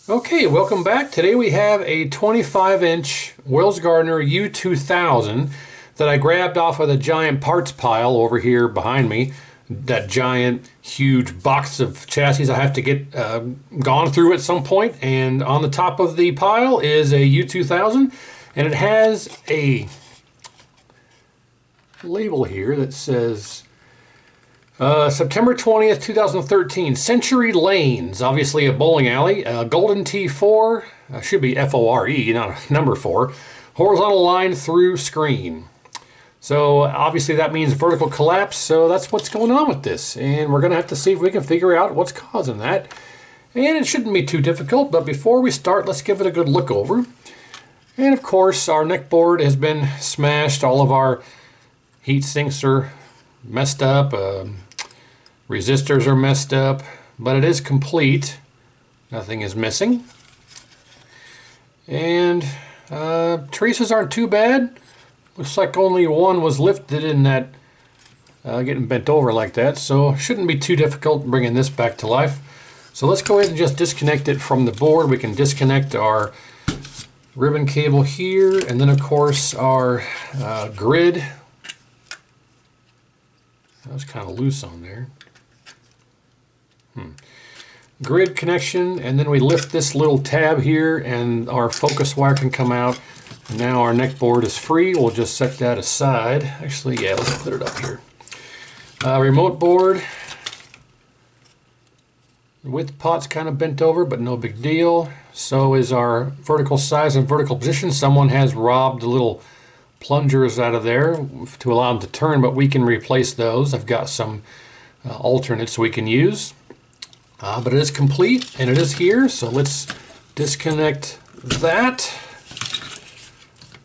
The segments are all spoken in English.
Okay, welcome back. Today we have a 25-inch Wells Gardner U2000 that I grabbed off of the giant parts pile over here behind me. That giant, huge box of chassis I have to get gone through at some point. And on the top of the pile is a U2000, and it has a label here that says September 20th, 2013, Century Lanes, obviously a bowling alley, Golden T4, should be F-O-R-E, not number 4, horizontal line through screen. So obviously that means vertical collapse, so that's what's going on with this. And we're going to have to see if we can figure out what's causing that. And it shouldn't be too difficult, but before we start, let's give it a good look over. And of course, our neck board has been smashed, all of our heat sinks are messed up, resistors are messed up, but it is complete. Nothing is missing. And traces aren't too bad. Looks like only one was lifted in that getting bent over like that, so shouldn't be too difficult bringing this back to life. So let's go ahead and just disconnect it from the board. We can disconnect our ribbon cable here, and then of course our grid. That was kind of loose on there. Grid connection, and then we lift this little tab here and our focus wire can come out. And now our neck board is free. We'll just set that aside. Actually, yeah, let's put it up here. Remote board. Width pot's kind of bent over, but no big deal. So is our vertical size and vertical position. Someone has robbed the little plungers out of there to allow them to turn, but we can replace those. I've got some alternates we can use. But it is complete and it is here, so let's disconnect that.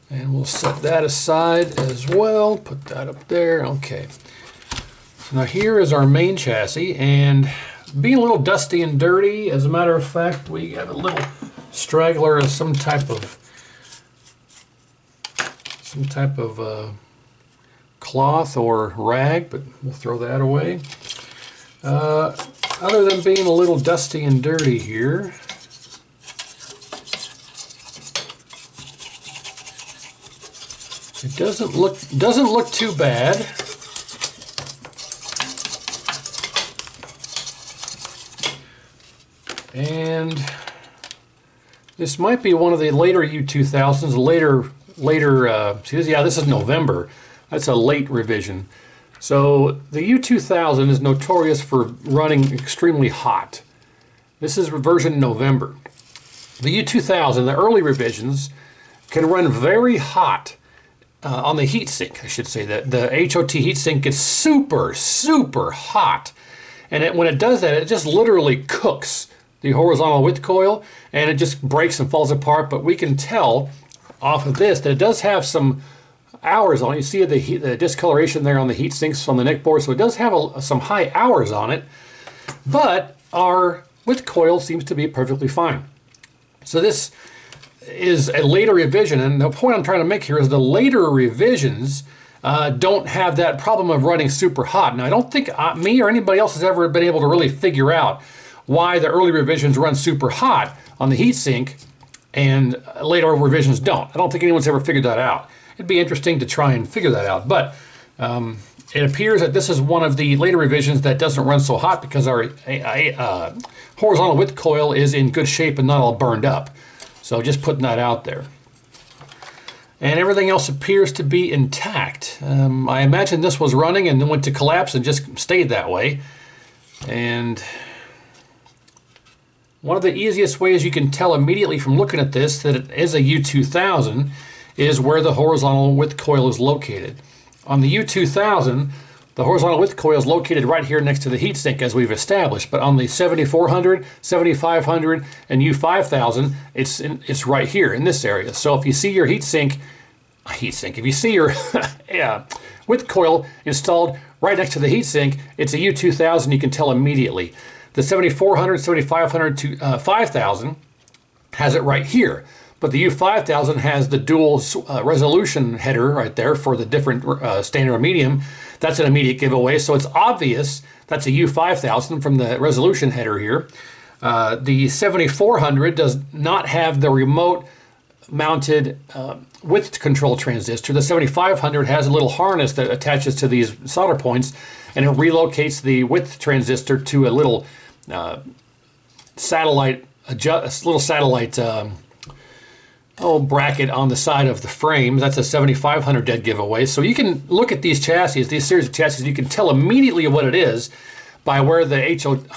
And we'll set that aside as well. Put that up there. Okay. So now here is our main chassis, and being a little dusty and dirty, as a matter of fact, we have a little straggler of some type of cloth or rag, but we'll throw that away. Other than being a little dusty and dirty here, it doesn't look too bad. And this might be one of the later U2000s, yeah, this is November. That's a late revision. So the U2000 is notorious for running extremely hot. This is version November. The U2000, the early revisions, can run very hot on the heatsink, I should say. That the HOT heatsink gets super, super hot. And when it does that, it just literally cooks the horizontal width coil, and it just breaks and falls apart. But we can tell off of this that it does have some hours on it. You see the discoloration there on the heat sinks on the neck board, so it does have some high hours on it, but our width coil seems to be perfectly fine. So this is a later revision, and the point I'm trying to make here is the later revisions don't have that problem of running super hot. Now, I don't think me or anybody else has ever been able to really figure out why the early revisions run super hot on the heatsink and later revisions don't. I don't think anyone's ever figured that out. It'd be interesting to try and figure that out, but it appears that this is one of the later revisions that doesn't run so hot because our horizontal width coil is in good shape and not all burned up. So just putting that out there. And everything else appears to be intact. I imagine this was running and then went to collapse and just stayed that way. And one of the easiest ways you can tell immediately from looking at this that it is a U2000 is where the horizontal width coil is located. On the U2000, the horizontal width coil is located right here next to the heatsink, as we've established, but on the 7400, 7500, and U5000, it's right here in this area. So if you see your if you see your width coil installed right next to the heatsink, it's a U2000, you can tell immediately. The 7400, 7500 to 5000 has it right here. But the U5000 has the dual resolution header right there for the different standard or medium. That's an immediate giveaway, so it's obvious that's a U5000 from the resolution header here. The 7400 does not have the remote mounted width control transistor. The 7500 has a little harness that attaches to these solder points, and it relocates the width transistor to a little satellite bracket on the side of the frame. That's a 7500 dead giveaway. So you can look at these chassis, these series of chassis, you can tell immediately what it is by where the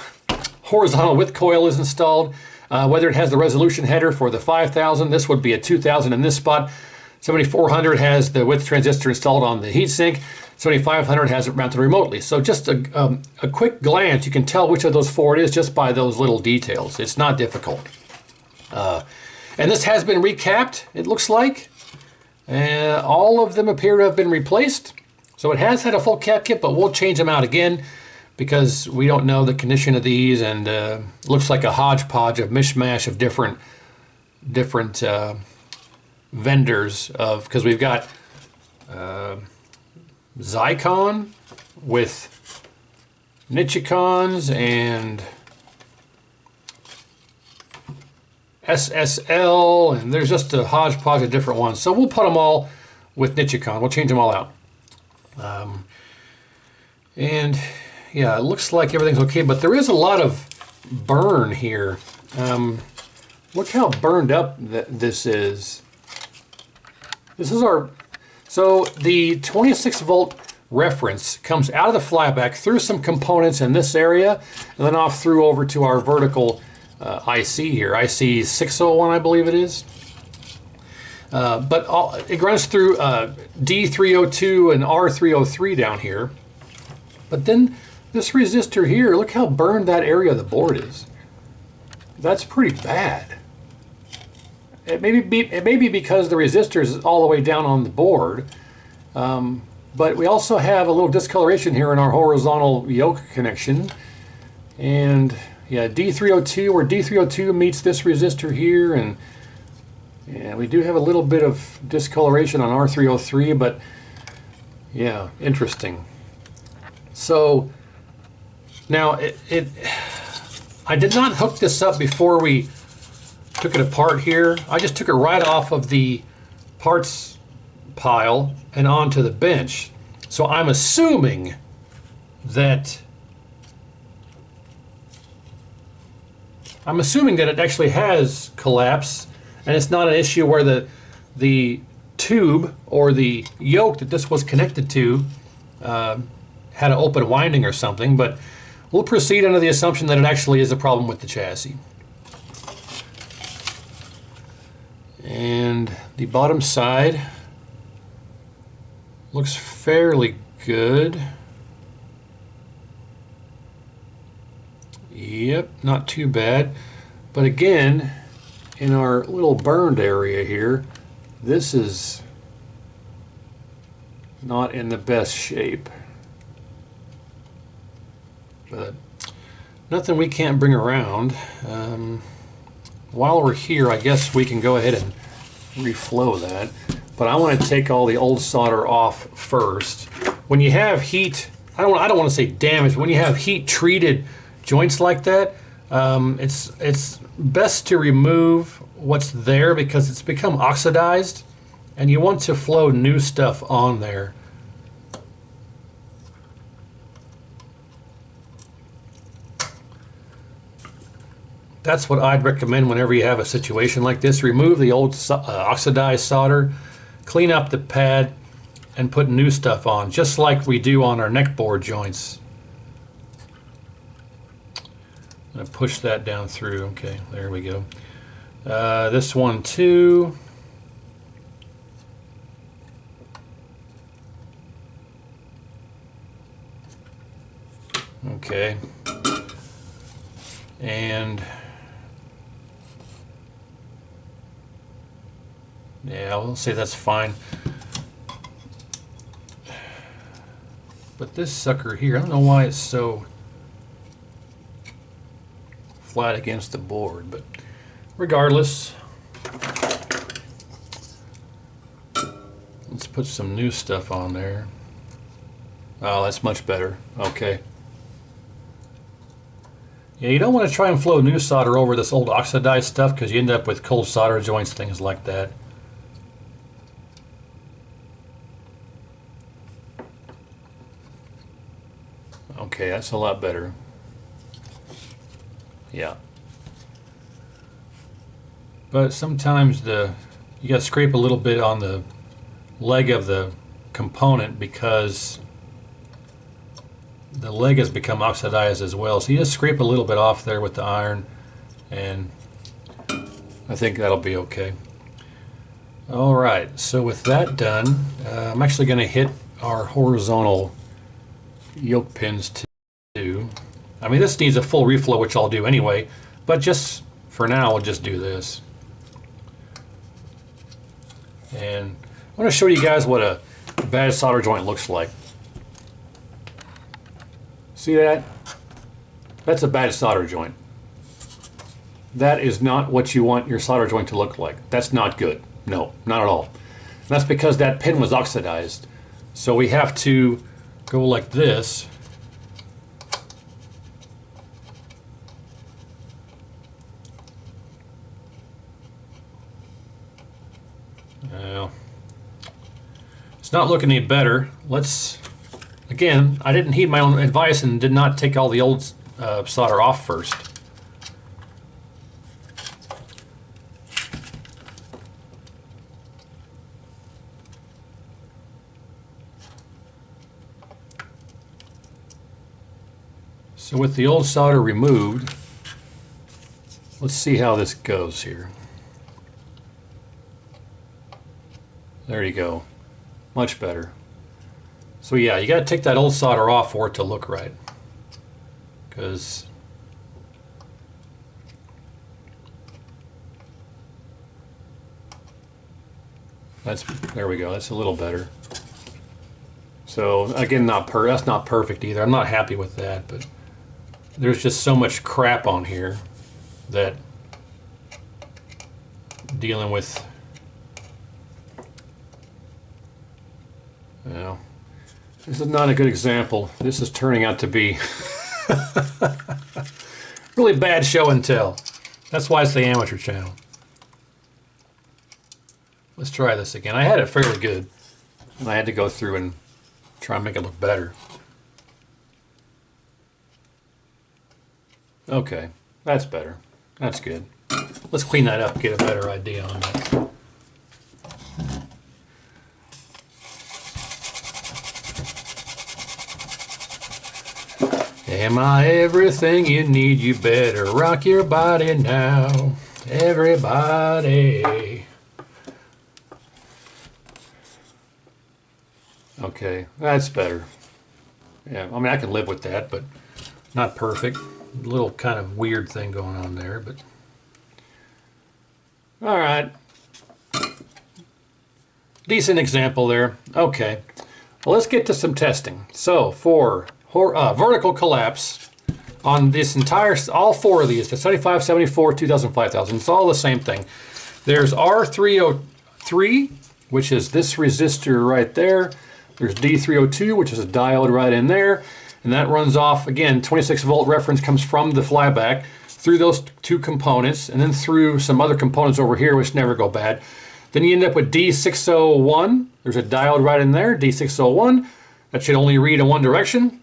horizontal width coil is installed, whether it has the resolution header for the 5000. This would be a 2000 in this spot. 7400 has the width transistor installed on the heatsink. 7500 has it mounted remotely. So just a quick glance, you can tell which of those four it is just by those little details. It's not difficult. And this has been recapped, it looks like. All of them appear to have been replaced. So it has had a full cap kit, but we'll change them out again because we don't know the condition of these, and looks like a hodgepodge of mishmash of different vendors because we've got Zycon with Nichicons and SSL, and there's just a hodgepodge of different ones. So we'll put them all with Nichicon. We'll change them all out. And yeah, it looks like everything's okay, but there is a lot of burn here. Look how burned up this is. This is so the 26 volt reference comes out of the flyback through some components in this area, and then off through over to our vertical IC here, IC 601, I believe it is. But it runs through D302 and R303 down here. But then this resistor here, look how burned that area of the board is. That's pretty bad. It may be because the resistor is all the way down on the board, but we also have a little discoloration here in our horizontal yoke connection. And yeah, D302, where D302 meets this resistor here, and we do have a little bit of discoloration on R303, but yeah, interesting. So now I did not hook this up before we took it apart here. I just took it right off of the parts pile and onto the bench. So I'm assuming that it actually has collapse, and it's not an issue where the tube or the yoke that this was connected to had an open winding or something, but we'll proceed under the assumption that it actually is a problem with the chassis. And the bottom side looks fairly good. Yep, not too bad. But again, in our little burned area here, this is not in the best shape. But nothing we can't bring around. While we're here, I guess we can go ahead and reflow that. But I want to take all the old solder off first. When you have heat, I don't want to say damage, but when you have heat treated joints like that, it's best to remove what's there because it's become oxidized, and you want to flow new stuff on there. That's what I'd recommend whenever you have a situation like this. Remove the old oxidized solder, clean up the pad, and put new stuff on, just like we do on our neck board joints. I'm going to push that down through. Okay, there we go. This one too. Okay. And yeah, we'll say that's fine. But this sucker here, I don't know why it's so flat against the board, but regardless, let's put some new stuff on there. Oh, that's much better. Okay. Yeah, you don't want to try and flow new solder over this old oxidized stuff because you end up with cold solder joints, things like that. Okay, that's a lot better. Yeah. But sometimes you got to scrape a little bit on the leg of the component because the leg has become oxidized as well. So you just scrape a little bit off there with the iron, and I think that'll be okay. All right, so with that done, I'm actually going to hit our horizontal yoke pins too. I mean, this needs a full reflow, which I'll do anyway, but just for now, we'll just do this. And I want to show you guys what a bad solder joint looks like. See that? That's a bad solder joint. That is not what you want your solder joint to look like. That's not good. No, not at all. And that's because that pin was oxidized. So we have to go like this. Well, it's not looking any better. Again, I didn't heed my own advice and did not take all the old solder off first. So with the old solder removed, let's see how this goes here. There you go. Much better. So yeah, you got to take that old solder off for it to look right. Because there we go. That's a little better. So again, that's not perfect either. I'm not happy with that, but there's just so much crap on here that dealing with, you know, this is not a good example. This is turning out to be really bad show and tell. That's why it's the amateur channel. Let's try this again. I had it fairly good, and I had to go through and try and make it look better. Okay, that's better. That's good. Let's clean that up, get a better idea on that. Am I everything you need? You better rock your body now, everybody. Okay, that's better. Yeah, I mean, I can live with that, but not perfect. A little kind of weird thing going on there, but all right. Decent example there. Okay, well, let's get to some testing. So for vertical collapse on this all four of these, the 75, 74, 2000, 5000, it's all the same thing. There's R303, which is this resistor right there. There's D302, which is a diode right in there. And that runs off, again, 26 volt reference comes from the flyback through those two components and then through some other components over here, which never go bad. Then you end up with D601. There's a diode right in there, D601. That should only read in one direction.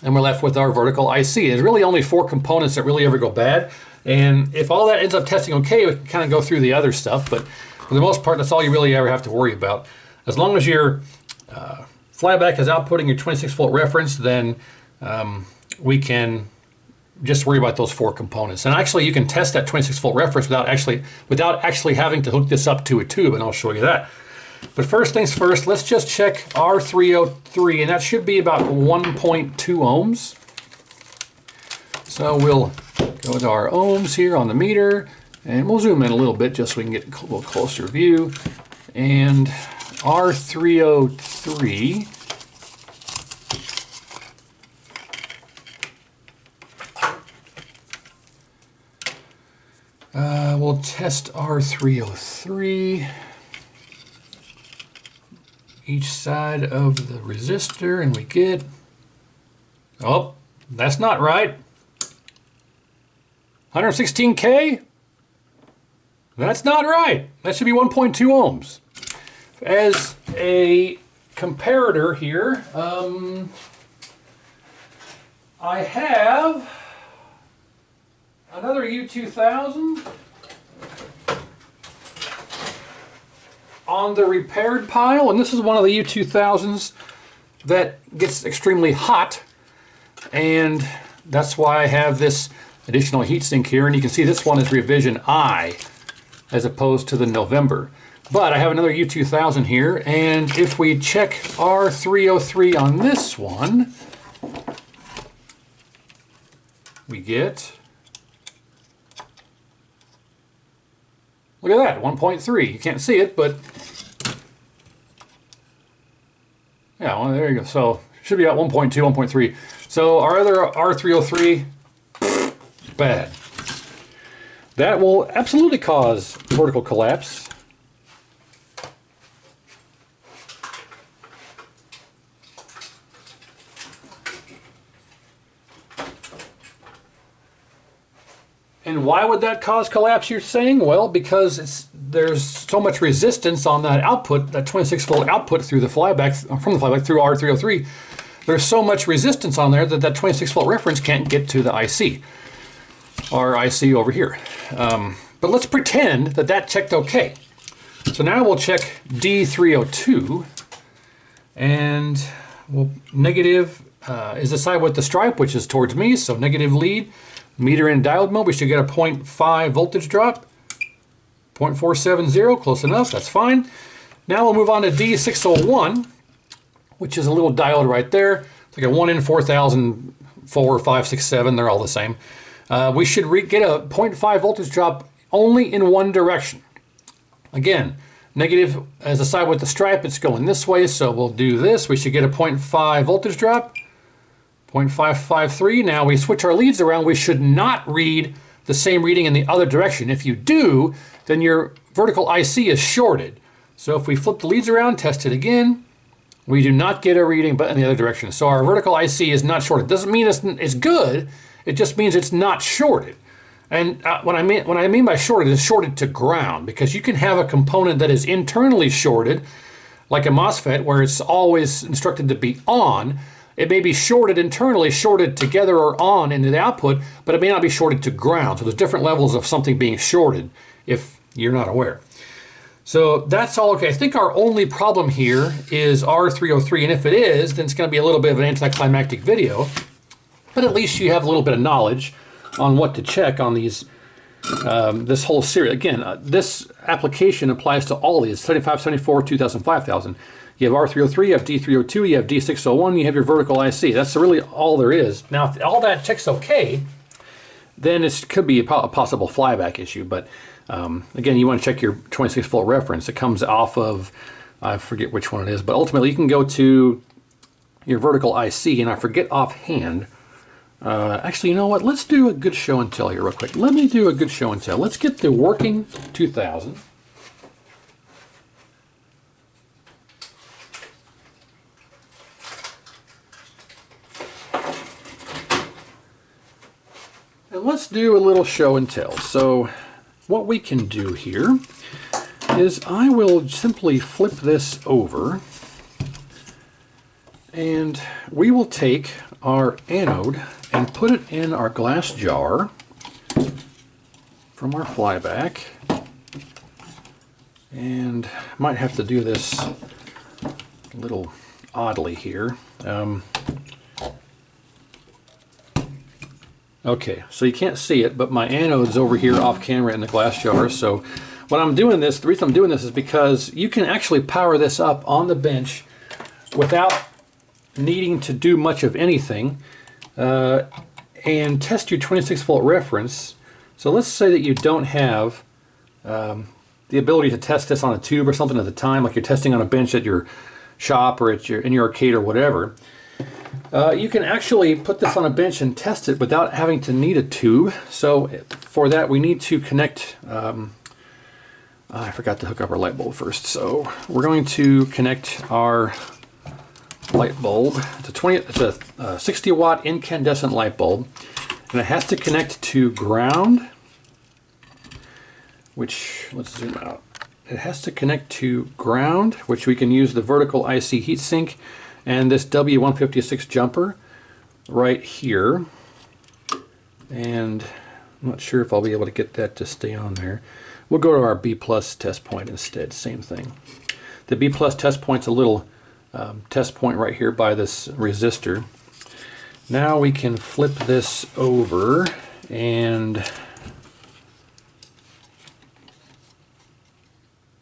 And we're left with our vertical IC. There's really only four components that really ever go bad. And if all that ends up testing okay, we can kind of go through the other stuff. But for the most part, that's all you really ever have to worry about. As long as your flyback is outputting your 26 volt reference, then we can just worry about those four components. And actually, you can test that 26 volt reference without actually having to hook this up to a tube, and I'll show you that. But first things first, let's just check R303, and that should be about 1.2 ohms. So we'll go to our ohms here on the meter, and we'll zoom in a little bit just so we can get a little closer view. And R303 we'll test R303 each side of the resistor, and we get, oh, that's not right. 116K? That's not right. That should be 1.2 ohms. As a comparator here, I have another U2000 on the repaired pile, and this is one of the U2000s that gets extremely hot, and that's why I have this additional heatsink here. And you can see this one is revision I as opposed to the November. But I have another U2000 here, and if we check R303 on this one, we get, look at that, 1.3. You can't see it, but yeah, well, there you go. So it should be at 1.2, 1.3. So our other R303, bad. That will absolutely cause vertical collapse. And why would that cause collapse, you're saying? Well, because there's so much resistance on that output, that 26 volt output through the flyback, from the flyback through R303. There's so much resistance on there that 26 volt reference can't get to the IC, or IC over here. But let's pretend that checked okay. So now we'll check D302, and negative is the side with the stripe, which is towards me, so negative lead. Meter in diode mode, we should get a 0.5 voltage drop. 0.470, close enough, that's fine. Now we'll move on to D601, which is a little diode right there. It's like a 1 in 4,000, 4, 5, 6, 7, they're all the same. We should get a 0.5 voltage drop only in one direction. Again, negative as a side with the stripe, it's going this way, so we'll do this. We should get a 0.5 voltage drop. 0.553. Now we switch our leads around. We should not read the same reading in the other direction. If you do, then your vertical IC is shorted. So if we flip the leads around, test it again, we do not get a reading but in the other direction. So our vertical IC is not shorted. Doesn't mean it's good. It just means it's not shorted. And what I mean by shorted is shorted to ground, because you can have a component that is internally shorted, like a MOSFET, where it's always instructed to be on. It may be shorted internally, shorted together or on into the output, but it may not be shorted to ground. So there's different levels of something being shorted if you're not aware. So that's all okay. I think our only problem here is R303, and if it is, then it's going to be a little bit of an anticlimactic video, but at least you have a little bit of knowledge on what to check on these, this whole series. Again, this application applies to all these, 75, 74, 2000, 5000. You have R303, you have D302, you have D601, you have your vertical IC. That's really all there is. Now, if all that checks okay, then it could be a possible flyback issue. But again, you want to check your 26 volt reference. It comes off of, I forget which one it is, but ultimately you can go to your vertical IC, and I forget offhand. Actually, you know what? Let's do a good show and tell here real quick. Let me do a good show and tell. Let's get the working 2000. And let's do a little show and tell. So what we can do here is I will simply flip this over, and we will take our anode and put it in our glass jar from our flyback. And might have to do this a little oddly here. Okay, so you can't see it, but my anode's over here off camera in the glass jar. So when I'm doing this, the reason I'm doing this is because you can actually power this up on the bench without needing to do much of anything, and test your 26 volt reference. So let's say that you don't have the ability to test this on a tube or something at the time, like you're testing on a bench at your shop or in your arcade or whatever. You can actually put this on a bench and test it without having to need a tube. So for that we need to connect, I forgot to hook up our light bulb first. So we're going to connect our light bulb. It's a 60 watt incandescent light bulb. And it has to connect to ground, which, let's zoom out. It has to connect to ground, which we can use the vertical IC heatsink and this W156 jumper right here. And I'm not sure if I'll be able to get that to stay on there. We'll go to our B plus test point instead, same thing. The B plus test point's a little test point right here by this resistor. Now we can flip this over and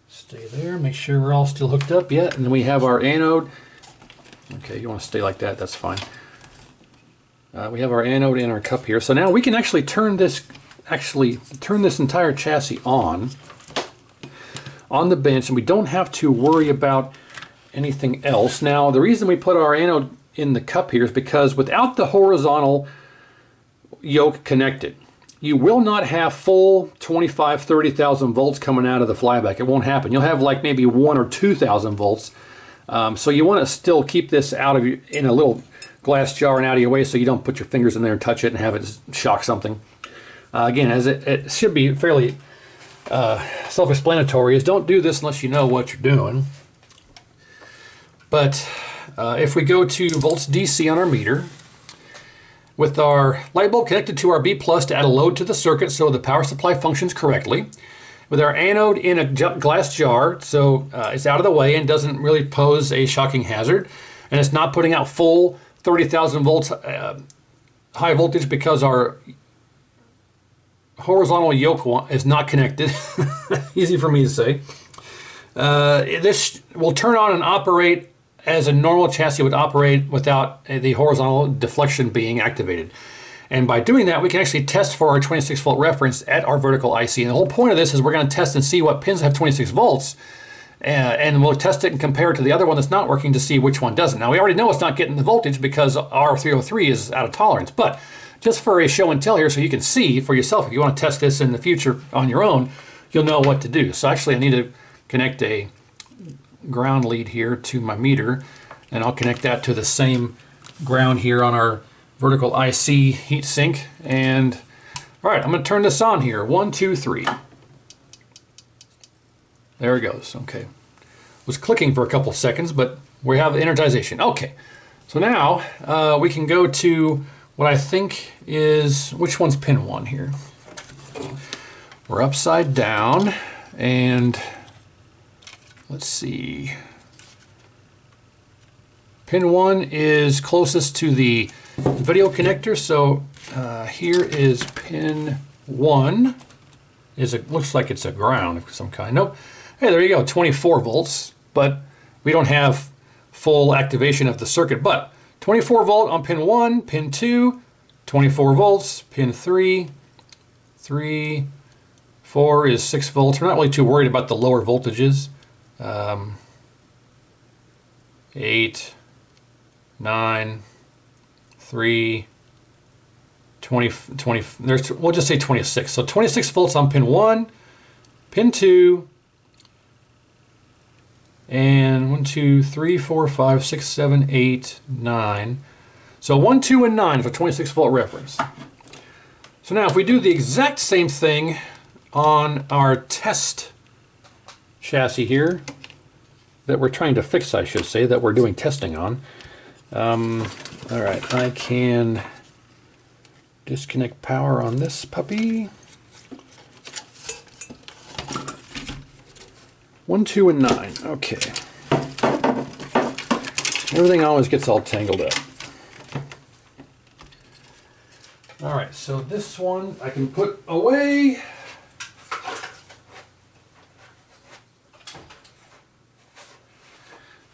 stay there, make sure we're all still hooked up yet, and then we have our anode. Okay, you want to stay like that, that's fine. We have our anode in our cup here. So now we can actually turn this entire chassis on the bench, and we don't have to worry about anything else. Now, the reason we put our anode in the cup here is because without the horizontal yoke connected, you will not have full 25, 30,000 volts coming out of the flyback. It won't happen. You'll have like maybe 1,000 or 2,000 volts. So you want to still keep this out of in a little glass jar and out of your way, so you don't put your fingers in there and touch it and have it shock something. Again, as it should be fairly self-explanatory, is don't do this unless you know what you're doing. But if we go to volts DC on our meter, with our light bulb connected to our B plus to add a load to the circuit so the power supply functions correctly, with our anode in a glass jar so it's out of the way and doesn't really pose a shocking hazard, and it's not putting out full 30,000 volts high voltage because our horizontal yoke is not connected. Easy for me to say. This will turn on and operate as a normal chassis would operate without the horizontal deflection being activated. And by doing that, we can actually test for our 26 volt reference at our vertical IC. And the whole point of this is we're going to test and see what pins have 26 volts. And we'll test it and compare it to the other one that's not working to see which one doesn't. Now, we already know it's not getting the voltage because R303 is out of tolerance. But just for a show and tell here so you can see for yourself, if you want to test this in the future on your own, you'll know what to do. So actually, I need to connect a ground lead here to my meter, and I'll connect that to the same ground here on our vertical IC heatsink. And all right, I'm going to turn this on here. 1, 2, 3. There it goes. Okay. Was clicking for a couple seconds, but we have energization. Okay. So now we can go to what I think is, which one's pin 1 here? We're upside down, and let's see. Pin 1 is closest to the video connector, so here is pin 1. Looks like it's a ground of some kind. Nope. Hey, there you go, 24 volts, but we don't have full activation of the circuit. But 24 volt on pin 1, pin 2, 24 volts, pin 3, 4 is 6 volts. We're not really too worried about the lower voltages. 8, 9, 3, 20, we'll just say 26. So 26 volts on pin 1, pin 2, and 1, 2, 3, 4, 5, 6, 7, 8, 9. So 1, 2, and 9 is a 26 volt reference. So now if we do the exact same thing on our test chassis here, that we're trying to fix, I should say, that we're doing testing on. All right, I can disconnect power on this puppy. 1, 2, and 9. Okay. Everything always gets all tangled up. All right, so this one I can put away.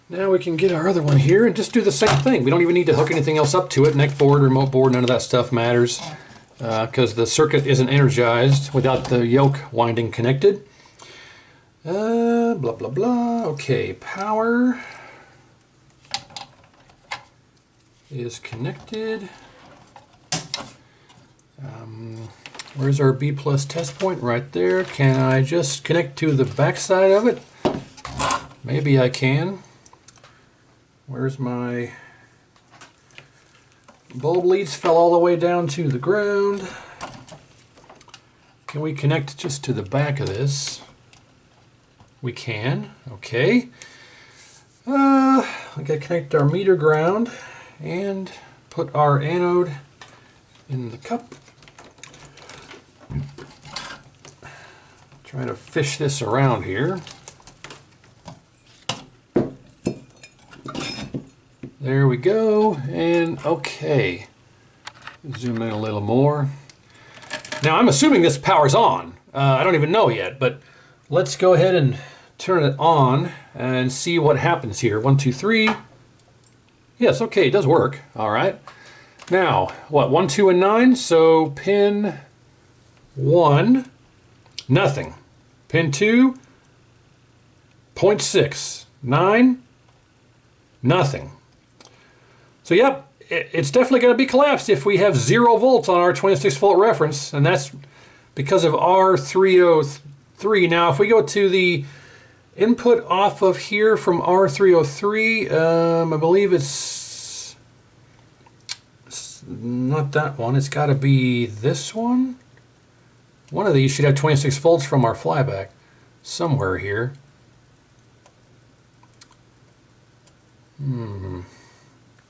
Now we can get our other one here and just do the same thing. We don't even need to hook anything else up to it. Neck board, remote board, none of that stuff matters because the circuit isn't energized without the yoke winding connected. Blah, blah, blah. Okay, power is connected. Where's our B plus test point? Right there. Can I just connect to the back side of it? Maybe I can. Where's my Bulb leads fell all the way down to the ground. Can we connect just to the back of this? We can. Okay. We gotta connect our meter ground and put our anode in the cup. Trying to fish this around here. There we go, and okay. Zoom in a little more. Now I'm assuming this power's on. I don't even know yet, but let's go ahead and turn it on and see what happens here. 1, 2, 3. Yes, okay, it does work. All right. Now, what, 1, 2, and 9? So pin 1, nothing. Pin 2, 0.6. 9, nothing. So yep, it's definitely going to be collapsed if we have 0 volts on our 26 volt reference, and that's because of R303. Now if we go to the input off of here from R303, I believe it's not that one, it's got to be this one. One of these should have 26 volts from our flyback somewhere here.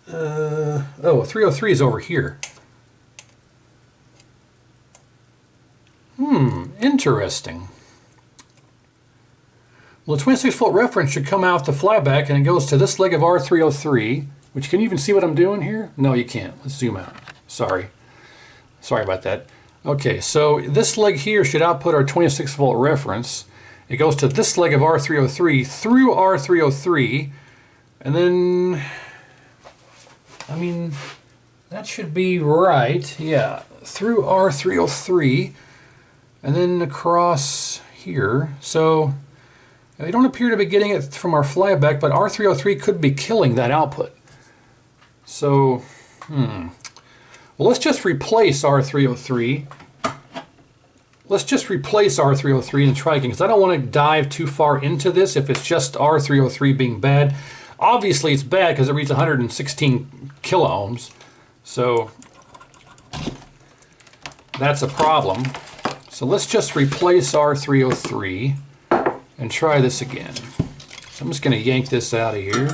Oh, 303 is over here. Interesting. Well, the 26 volt reference should come out the flyback and it goes to this leg of R303, which, can you even see what I'm doing here? No, you can't. Let's zoom out. Sorry about that. Okay, so this leg here should output our 26 volt reference. It goes to this leg of R303 through R303, and then, I mean, that should be right. Yeah, through R303, and then across here. So we don't appear to be getting it from our flyback, but R303 could be killing that output. So, well, let's just replace R303. Let's just replace R303 and try again, because I don't want to dive too far into this if it's just R303 being bad. Obviously it's bad because it reads 116 kilo ohms, so that's a problem. So let's just replace R303 and try this again. So I'm just going to yank this out of here.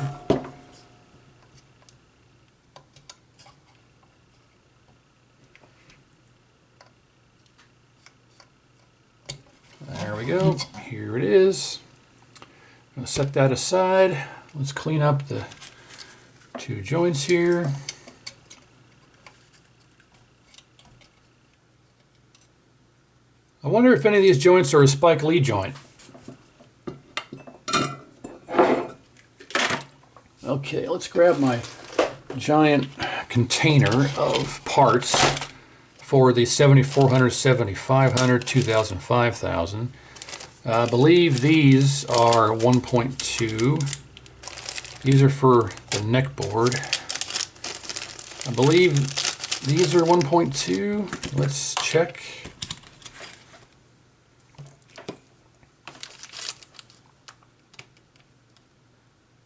There we go. Here it is. I'm going to set that aside. Let's clean up the 2 joints here. I wonder if any of these joints are a Spike Lee joint. Okay, let's grab my giant container of parts for the 7400, 7500, 2000, 5000. I believe these are 1.2. These are for the neck board. I believe these are 1.2. Let's check.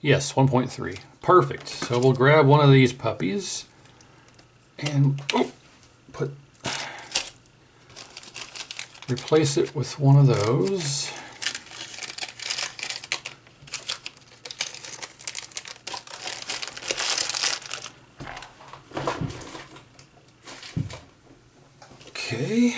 Yes, 1.3. Perfect. So we'll grab one of these puppies and replace it with one of those. Okay.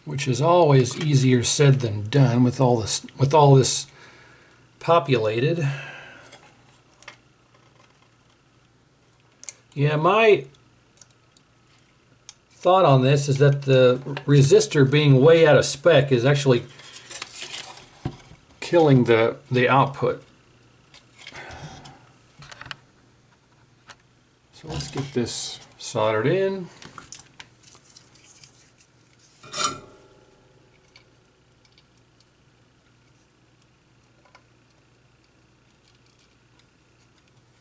Which is always easier said than done with all this populated. Yeah, my thought on this is that the resistor being way out of spec is actually killing the output. So let's get this soldered in.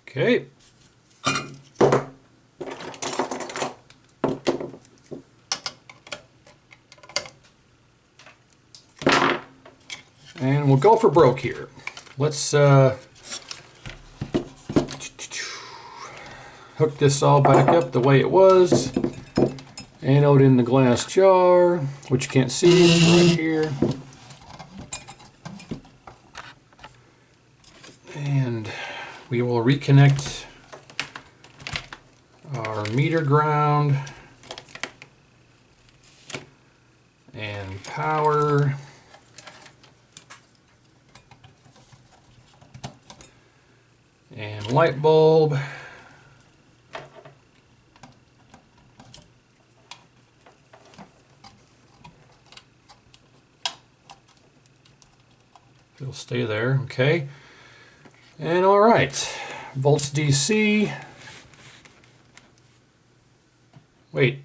Okay. we'll go for broke here. Let's hook this all back up the way it was. Anode in the glass jar, which you can't see, it's right here. And we will reconnect our meter ground and power. And light bulb. It'll stay there, okay. And all right, volts DC. Wait.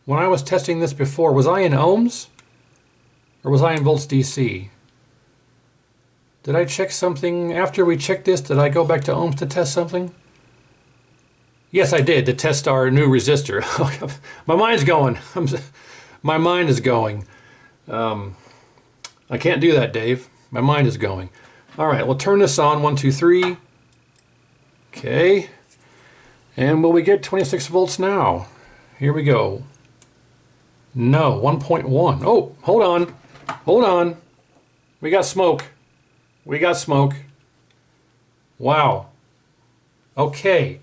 When I was testing this before, was I in ohms? Or was I in volts DC? Did I check something after we checked this? Did I go back to ohms to test something? Yes, I did, to test our new resistor. My mind's going. My mind is going. I can't do that, Dave. My mind is going. All right, we'll turn this on. 1, 2, 3. Okay. And will we get 26 volts now? Here we go. No, 1.1. Oh, hold on. Hold on. We got smoke. We got smoke. Wow. Okay.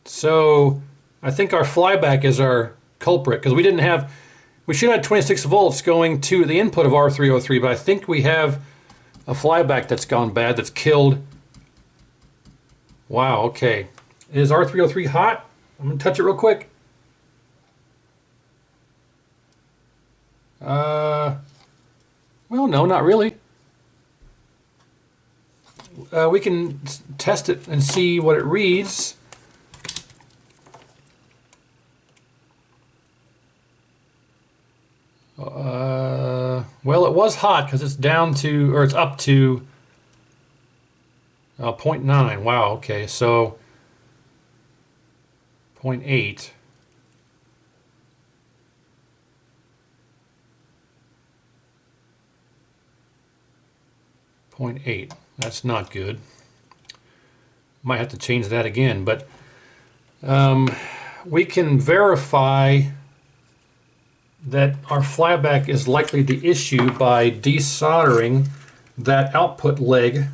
So I think our flyback is our culprit, because we should have 26 volts going to the input of R303, but I think we have a flyback that's gone bad, that's killed. Wow, okay. Is R303 hot? I'm going to touch it real quick. Well, no, not really. We can test it and see what it reads. Well, it was hot because it's down to, or it's up to 0.9. Wow, okay, so 0.8. That's not good. Might have to change that again, but we can verify that our flyback is likely the issue by desoldering that output leg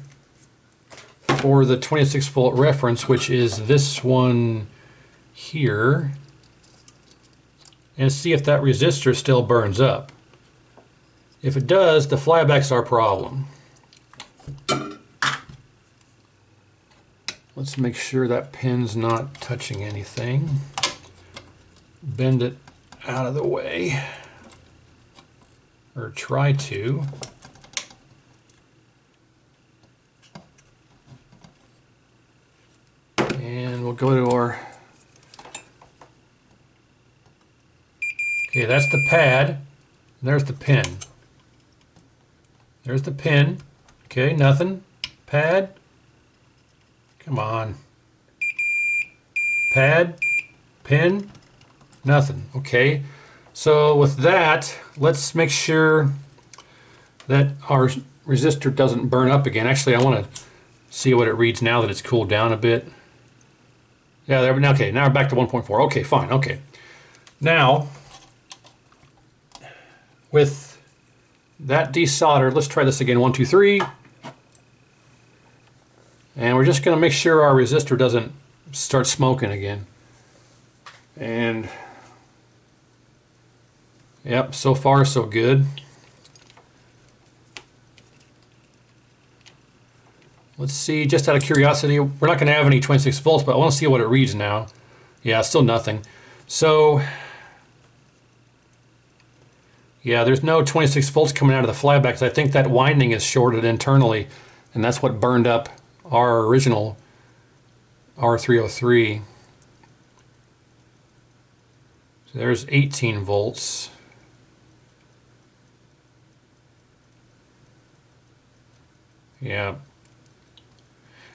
for the 26 volt reference, which is this one here, and see if that resistor still burns up. If it does, the flyback's our problem. Let's make sure that pin's not touching anything. Bend it out of the way, or try to. And we'll go to our, okay, that's the pad. There's the pin. There's the pin. Okay, nothing. Pad. Come on. Pad. Pin. Nothing. Okay. So with that, let's make sure that our resistor doesn't burn up again. Actually, I want to see what it reads now that it's cooled down a bit. Yeah, there. Okay, now we're back to 1.4. Okay, fine. Okay. Now, with that desoldered, let's try this again. 1, 2, 3. And we're just going to make sure our resistor doesn't start smoking again. And yep, so far so good. Let's see, just out of curiosity, we're not going to have any 26 volts, but I want to see what it reads now. Yeah, still nothing. So, yeah, there's no 26 volts coming out of the flyback, because I think that winding is shorted internally, and that's what burned up our original R303. So there's 18 volts. Yeah.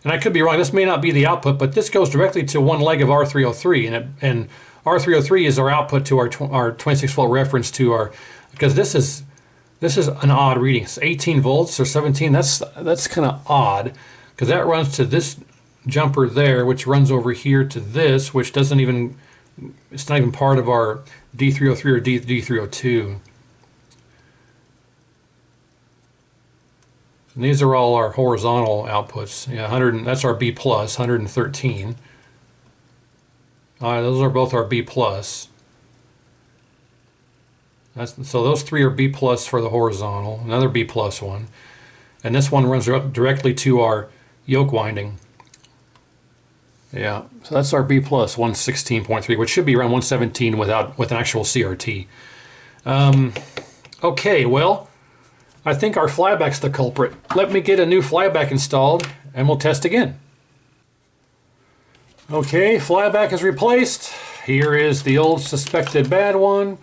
and I could be wrong, this may not be the output, but this goes directly to one leg of R303, and R303 is our output to our 26 volt reference to our, because this is an odd reading. It's 18 volts or 17. That's kind of odd, because that runs to this jumper there, which runs over here to this, which doesn't even, it's not even part of our D303 or D302. And these are all our horizontal outputs. Yeah, 100. That's our B plus, 113. Those are both our B plus. So those three are B plus for the horizontal. Another B plus one, and this one runs directly to our yoke winding. Yeah, so that's our B plus 116.3, which should be around 117 with an actual CRT. Okay, well, I think our flyback's the culprit. Let me get a new flyback installed and we'll test again. Okay, flyback is replaced. Here is the old suspected bad one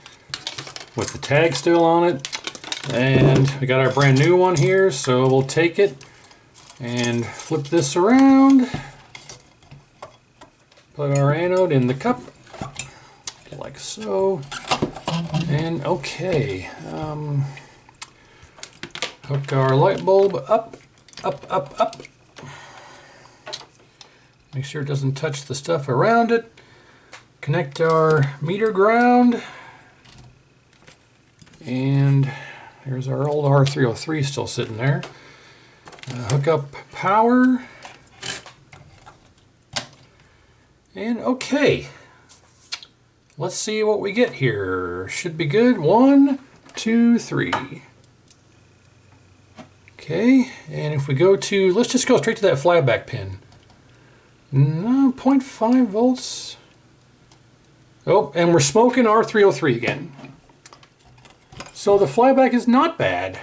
with the tag still on it. And we got our brand new one here, so we'll take it and flip this around. Put our anode in the cup, like so. And okay. Hook our light bulb up, up, up, up. Make sure it doesn't touch the stuff around it. Connect our meter ground. And there's our old R303 still sitting there. Hook up power. And okay. Let's see what we get here. Should be good. 1, 2, 3. Okay, and if we go to, let's just go straight to that flyback pin. No, 0.5 volts. Oh, and we're smoking R303 again. So the flyback is not bad.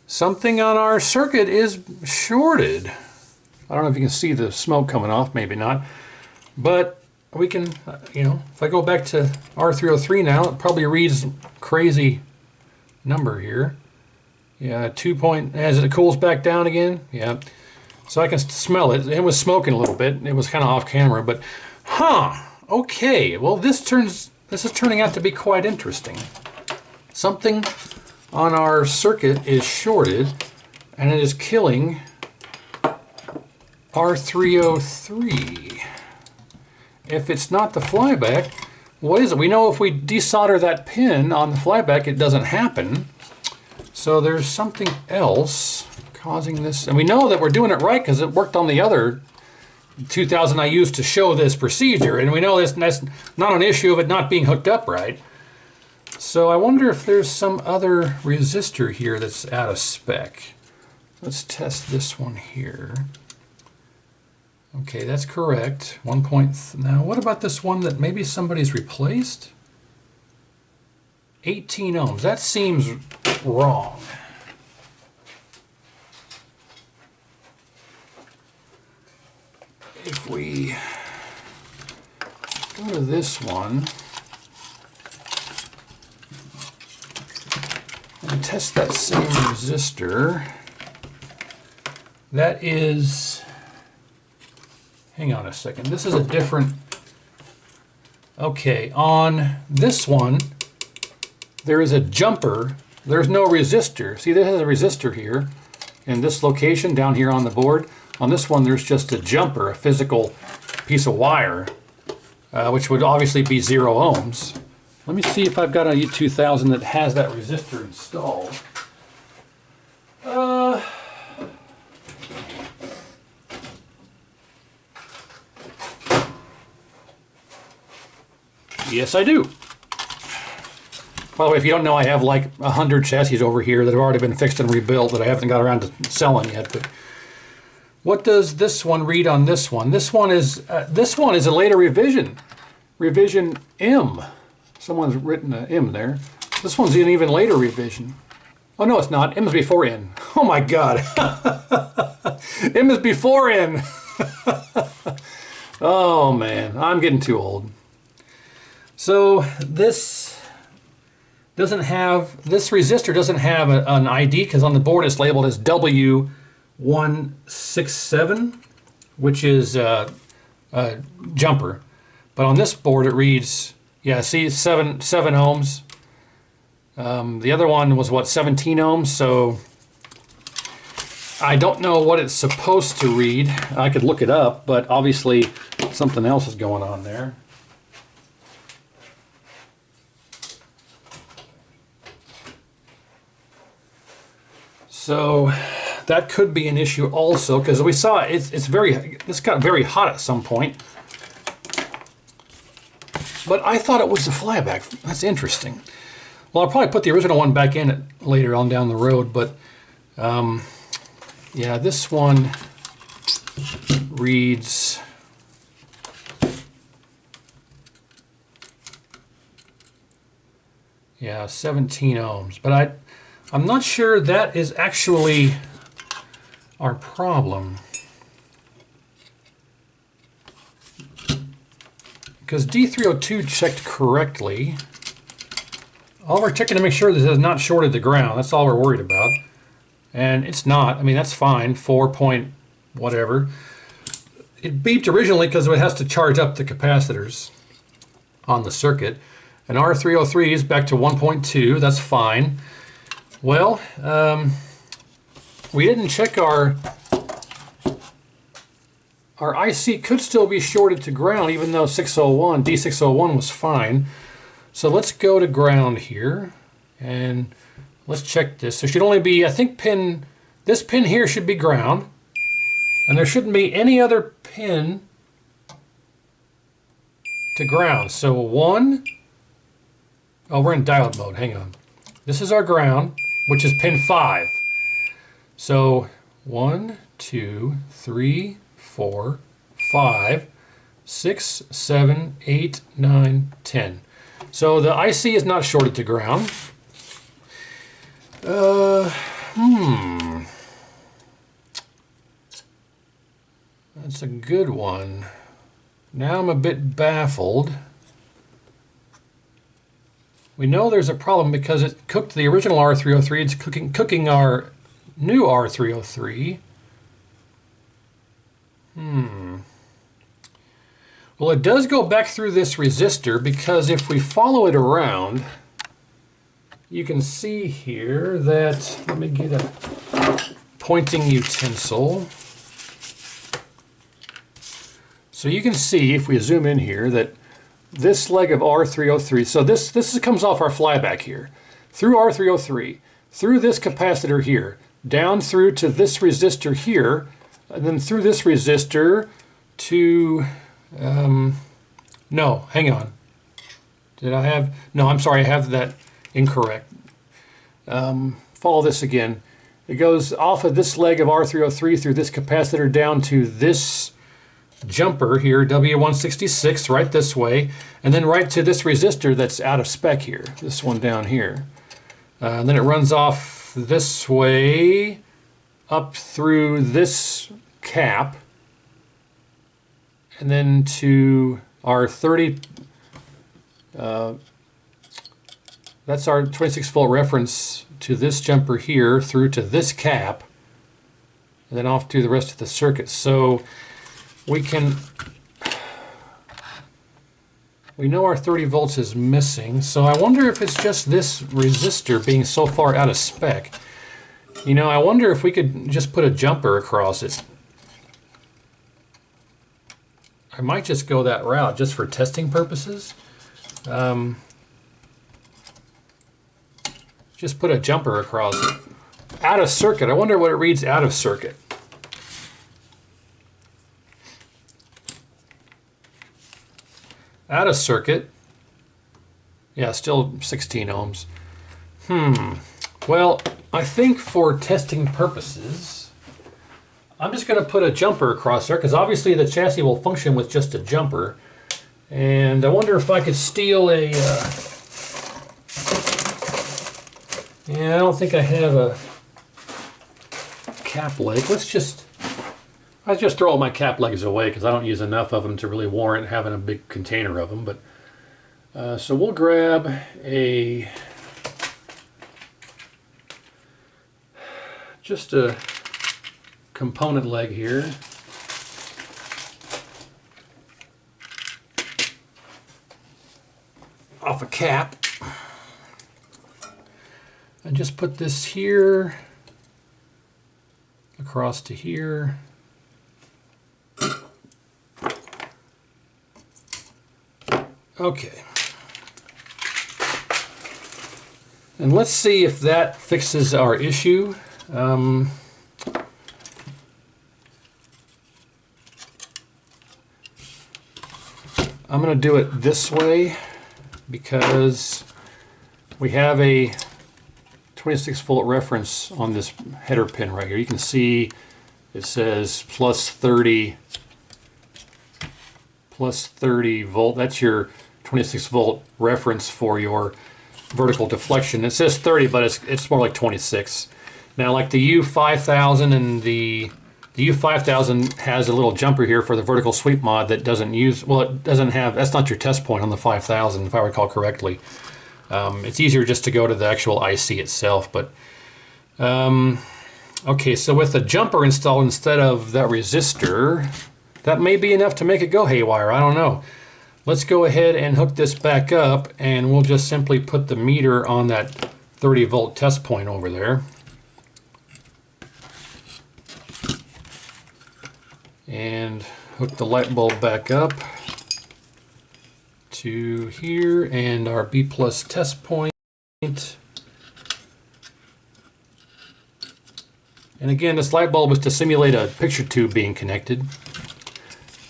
Something on our circuit is shorted. I don't know if you can see the smoke coming off, maybe not. But we can, you know, if I go back to R303 now, it probably reads crazy number here. Yeah, 2 point, as it cools back down again. Yeah, so I can smell it. It was smoking a little bit. It was kind of off camera, but okay. Well, this is turning out to be quite interesting. Something on our circuit is shorted, and it is killing R303. If it's not the flyback, what is it? We know if we desolder that pin on the flyback, it doesn't happen. So there's something else causing this. And we know that we're doing it right because it worked on the other 2000 I used to show this procedure. And we know that's not an issue of it not being hooked up right. So I wonder if there's some other resistor here that's out of spec. Let's test this one here. Okay, that's correct. Now, what about this one that maybe somebody's replaced? 18 ohms. That seems wrong. If we go to this one and test that same resistor, that is, hang on a second, this is a different, okay, on this one, there is a jumper, there's no resistor. See, this has a resistor here, in this location down here on the board. On this one, there's just a jumper, a physical piece of wire, which would obviously be 0 ohms. Let me see if I've got a U2000 that has that resistor installed. Yes, I do. By the way, if you don't know, I have like 100 chassis over here that have already been fixed and rebuilt that I haven't got around to selling yet. But what does this one read on this one? This one is a later revision, revision M. Someone's written an M there. This one's an even later revision. Oh no, it's not. M is before N. Oh my God. M is before N. Oh man, I'm getting too old. So this doesn't have, this resistor doesn't have an ID because on the board it's labeled as W167, which is a jumper. But on this board it reads, yeah, see, 7 ohms. The other one was what, 17 ohms, so I don't know what it's supposed to read. I could look it up, but obviously something else is going on there. So that could be an issue also, because we saw this got very hot at some point. But I thought it was the flyback. That's interesting. Well, I'll probably put the original one back in it later on down the road, but yeah, this one reads yeah, 17 ohms, but I'm not sure that is actually our problem. Because D302 checked correctly. All we're checking to make sure this has not shorted the ground. That's all we're worried about. And it's not. I mean, that's fine. 4 point whatever. It beeped originally because it has to charge up the capacitors on the circuit. And R303 is back to 1.2. That's fine. Well, we didn't check our IC could still be shorted to ground even though D601 was fine. So let's go to ground here and let's check this. There should only be, I think this pin here should be ground, and there shouldn't be any other pin to ground. So we're in diode mode, hang on. This is our ground, which is pin 5. So 1, 2, 3, 4, 5, 6, 7, 8, 9, 10. So the IC is not shorted to ground. That's a good one. Now I'm a bit baffled. We know there's a problem because it cooked the original R303. It's cooking our new R303. Well, it does go back through this resistor because if we follow it around, you can see here that, let me get a pointing utensil. So you can see, if we zoom in here, that this leg of R303, so this comes off our flyback here, through R303, through this capacitor here, down through to this resistor here, and then through this resistor to, no, hang on. No, I'm sorry, I have that incorrect. Follow this again. It goes off of this leg of R303 through this capacitor down to this jumper here, W166, right this way, and then right to this resistor that's out of spec here, this one down here. And then it runs off this way up through this cap and then to our 30, that's our 26 volt reference to this jumper here through to this cap and then off to the rest of the circuit. So we know our 30 volts is missing, so I wonder if it's just this resistor being so far out of spec. You know, I wonder if we could just put a jumper across it. I might just go that route just for testing purposes. Just put a jumper across it. Out of circuit, I wonder what it reads out of circuit. Out of circuit, yeah, still 16 ohms. Well, I think for testing purposes, I'm just going to put a jumper across there because obviously the chassis will function with just a jumper. And I wonder if I could steal a, yeah, I don't think I have a cap leg. I'll just throw all my cap legs away because I don't use enough of them to really warrant having a big container of them. But so we'll grab a just a component leg here. Off a cap. And just put this here across to here. Okay. And let's see if that fixes our issue. I'm going to do it this way because we have a 26-volt reference on this header pin right here. You can see it says plus 30 volt. That's your 26-volt reference for your vertical deflection. It says 30, but it's more like 26. Now, like the U5000 and the U5000 has a little jumper here for the vertical sweep mod that doesn't use, well, it doesn't have, that's not your test point on the 5000, if I recall correctly. It's easier just to go to the actual IC itself, but okay, so with the jumper installed instead of that resistor, that may be enough to make it go haywire. I don't know. Let's go ahead and hook this back up, and we'll just simply put the meter on that 30-volt test point over there. And hook the light bulb back up to here, and our B+ test point. And again, this light bulb is to simulate a picture tube being connected,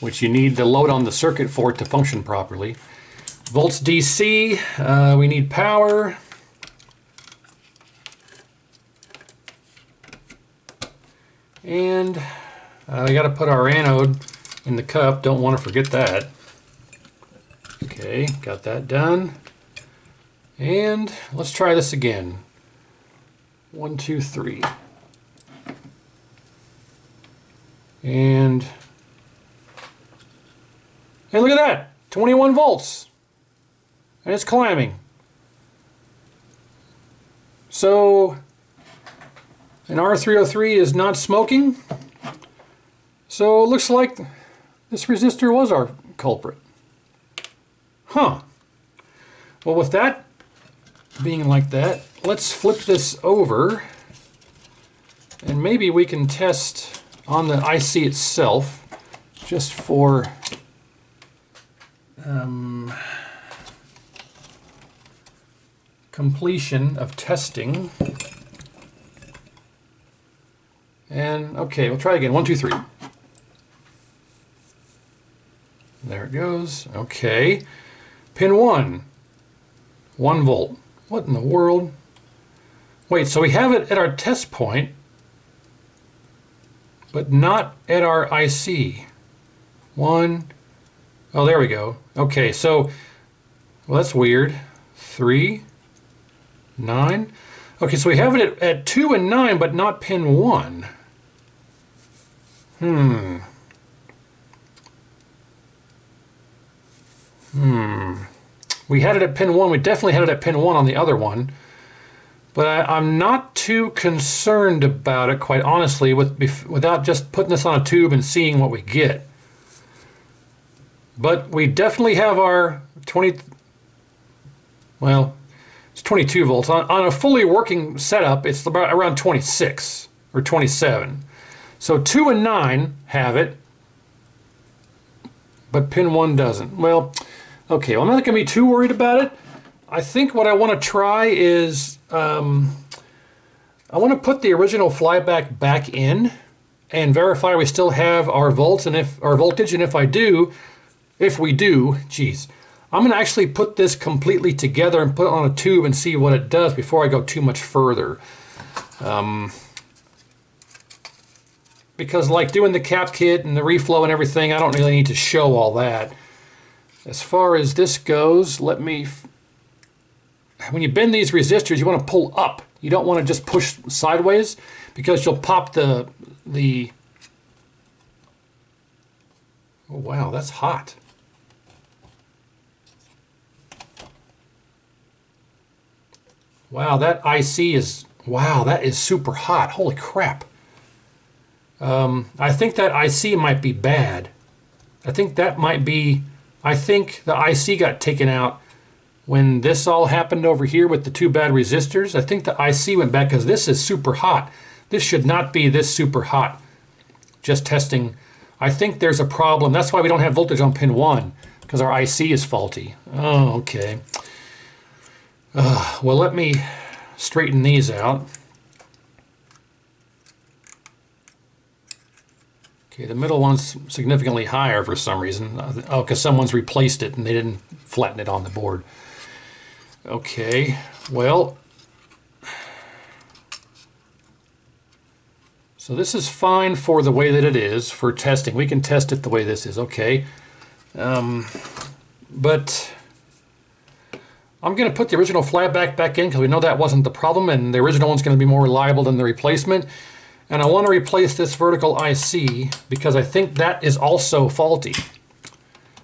which you need the load on the circuit for it to function properly. Volts DC, we need power. And we got to put our anode in the cup, don't want to forget that. Okay, got that done. And let's try this again. 1, 2, 3. And hey, look at that! 21 volts! And it's climbing. So, an R303 is not smoking. So it looks like this resistor was our culprit. Huh. Well, with that being like that, let's flip this over and maybe we can test on the IC itself just for completion of testing. And okay, we'll try again. 1, 2, 3. There it goes. Okay. Pin 1. 1 volt. What in the world? Wait, so we have it at our test point, but not at our IC. 1. Oh, there we go. Okay, so, well, that's weird. 3. 9. Okay, so we have it at 2 and 9, but not pin 1. We had it at pin 1. We definitely had it at pin 1 on the other one. But I'm not too concerned about it, quite honestly, without just putting this on a tube and seeing what we get. But we definitely have our 20... Well, it's 22 volts. On a fully working setup, it's about around 26 or 27. So 2 and 9 have it, but pin 1 doesn't. Well, okay, well, I'm not going to be too worried about it. I think what I want to try is I want to put the original flyback back in and verify we still have our volts and if our voltage, and if we do, geez, I'm going to actually put this completely together and put it on a tube and see what it does before I go too much further. Because like doing the cap kit and the reflow and everything, I don't really need to show all that. As far as this goes, when you bend these resistors, you want to pull up. You don't want to just push sideways because you'll pop the oh wow, that's hot. Wow, that IC is Wow, that is super hot. Holy crap. I think that IC might be bad. I think that might be, I think the IC got taken out when this all happened over here with the two bad resistors. I think the IC went bad because this is super hot. This should not be this super hot. Just testing. I think there's a problem. That's why we don't have voltage on pin 1, because our IC is faulty. Oh, okay. Well, let me straighten these out. Okay, the middle one's significantly higher for some reason. Oh, because someone's replaced it and they didn't flatten it on the board. Okay, well, so this is fine for the way that it is for testing. We can test it the way this is, okay. But I'm going to put the original flatback back in because we know that wasn't the problem, and the original one's going to be more reliable than the replacement. And I want to replace this vertical IC because I think that is also faulty.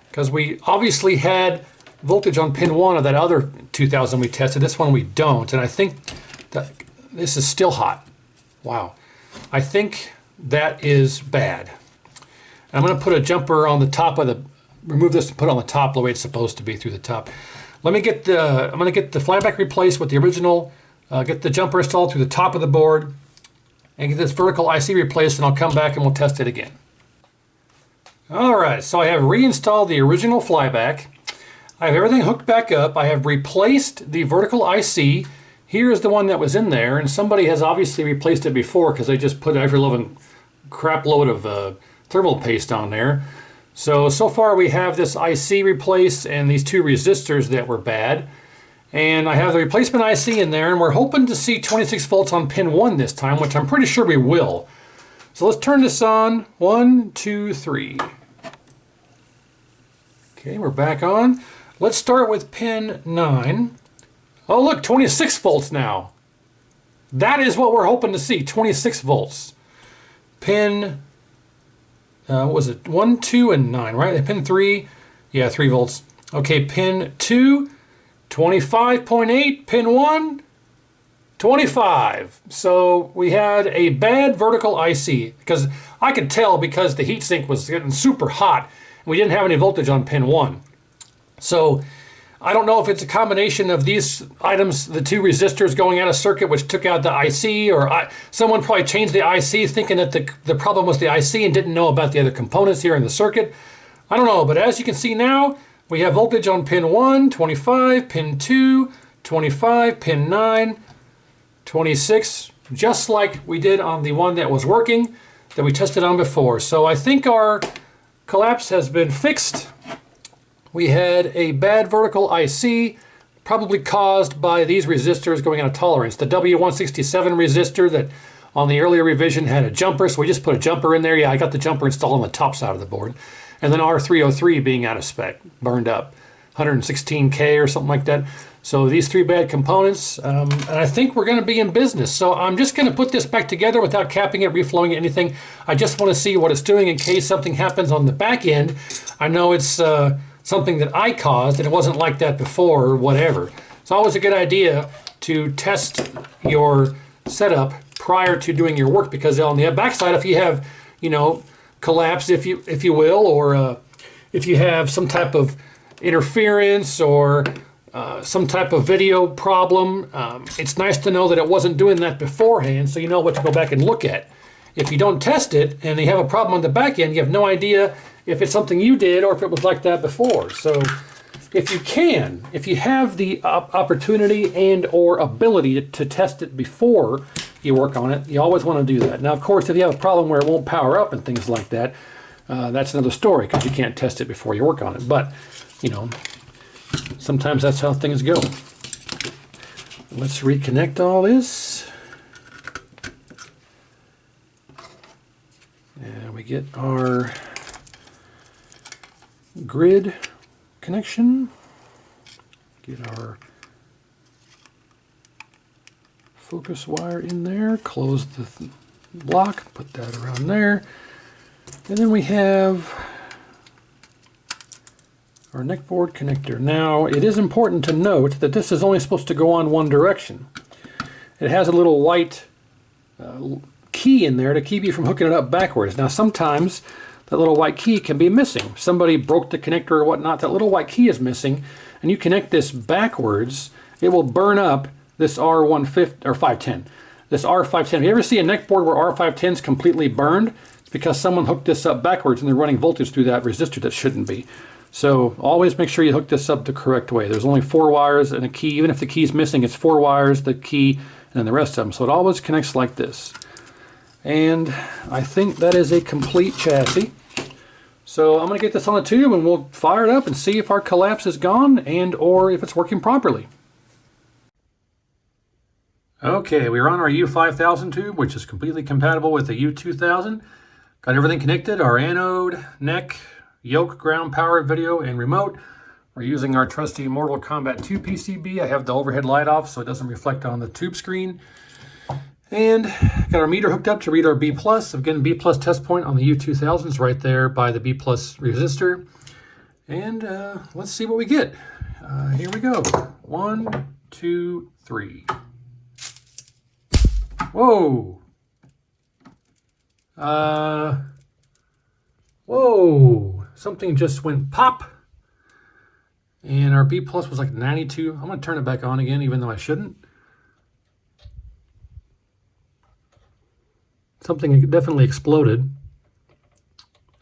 Because we obviously had voltage on pin 1 of that other 2000 we tested. This one we don't, and I think that this is still hot. Wow. I think that is bad. I'm going to put a jumper on the top of the, remove this and put it on the top the way it's supposed to be through the top. Let me get the, I'm going to get the flyback replaced with the original, get the jumper installed through the top of the board, and get this vertical IC replaced, and I'll come back and we'll test it again. Alright, so I have reinstalled the original flyback. I have everything hooked back up. I have replaced the vertical IC. Here is the one that was in there, and somebody has obviously replaced it before because they just put every loving crap load of thermal paste on there. So far we have this IC replaced and these two resistors that were bad. And I have the replacement IC in there, and we're hoping to see 26 volts on pin 1 this time, which I'm pretty sure we will. So let's turn this on. 1, 2, 3. Okay, we're back on. Let's start with pin 9. Oh look, 26 volts now. That is what we're hoping to see, 26 volts. Pin, what was it, 1, 2, and 9, right? Pin 3, yeah, 3 volts. Okay, pin 2, 25.8, pin 1, 25. So we had a bad vertical IC, because I could tell because the heatsink was getting super hot, and we didn't have any voltage on pin 1. So I don't know if it's a combination of these items, the two resistors going out of circuit, which took out the IC, or someone probably changed the IC thinking that the problem was the IC and didn't know about the other components here in the circuit. I don't know, but as you can see now, we have voltage on pin 1, 25, pin 2, 25, pin 9, 26, just like we did on the one that was working, that we tested on before. So I think our collapse has been fixed. We had a bad vertical IC, probably caused by these resistors going out of tolerance. The W167 resistor that on the earlier revision had a jumper, so we just put a jumper in there. Yeah, I got the jumper installed on the top side of the board. And then R303 being out of spec, burned up, 116K or something like that. So these three bad components, and I think we're going to be in business. So I'm just going to put this back together without capping it, reflowing it, anything. I just want to see what it's doing in case something happens on the back end. I know it's something that I caused, and it wasn't like that before or whatever. It's always a good idea to test your setup prior to doing your work, because on the backside, if you have, you know, collapse, if you will, or if you have some type of interference or some type of video problem, it's nice to know that it wasn't doing that beforehand, so you know what to go back and look at. If you don't test it and you have a problem on the back end, you have no idea if it's something you did or if it was like that before. So if you have the opportunity and or ability to test it before you work on it, you always want to do that. Now, of course, if you have a problem where it won't power up and things like that, that's another story, because you can't test it before you work on it. But, you know, sometimes that's how things go. Let's reconnect all this. And we get our grid connection. Get our focus wire in there, close the block, put that around there. And then we have our neckboard connector. Now, it is important to note that this is only supposed to go on one direction. it has a little white key in there to keep you from hooking it up backwards. Now sometimes that little white key can be missing. Somebody broke the connector or whatnot, that little white key is missing, and you connect this backwards, it will burn up this R150 or 510. This R510. If you ever see a neck board where R510 is completely burned, it's because someone hooked this up backwards and they're running voltage through that resistor that shouldn't be. So always make sure you hook this up the correct way. There's only 4 wires and a key. Even if the key is missing, it's 4 wires, the key, and then the rest of them. So it always connects like this. And I think that is a complete chassis. So I'm going to get this on the tube and we'll fire it up and see if our collapse is gone and or if it's working properly. Okay, we're on our U5000 tube, which is completely compatible with the U2000. Got everything connected, our anode, neck, yoke, ground, power, video, and remote. We're using our trusty Mortal Kombat 2 PCB. I have the overhead light off so it doesn't reflect on the tube screen. And got our meter hooked up to read our B+. Again, B+ test point on the U2000 is right there by the B+ resistor. And let's see what we get. Here we go. 1, 2, 3. Whoa. Whoa. Something just went pop. And our B+ was like 92. I'm going to turn it back on again, even though I shouldn't. Something definitely exploded.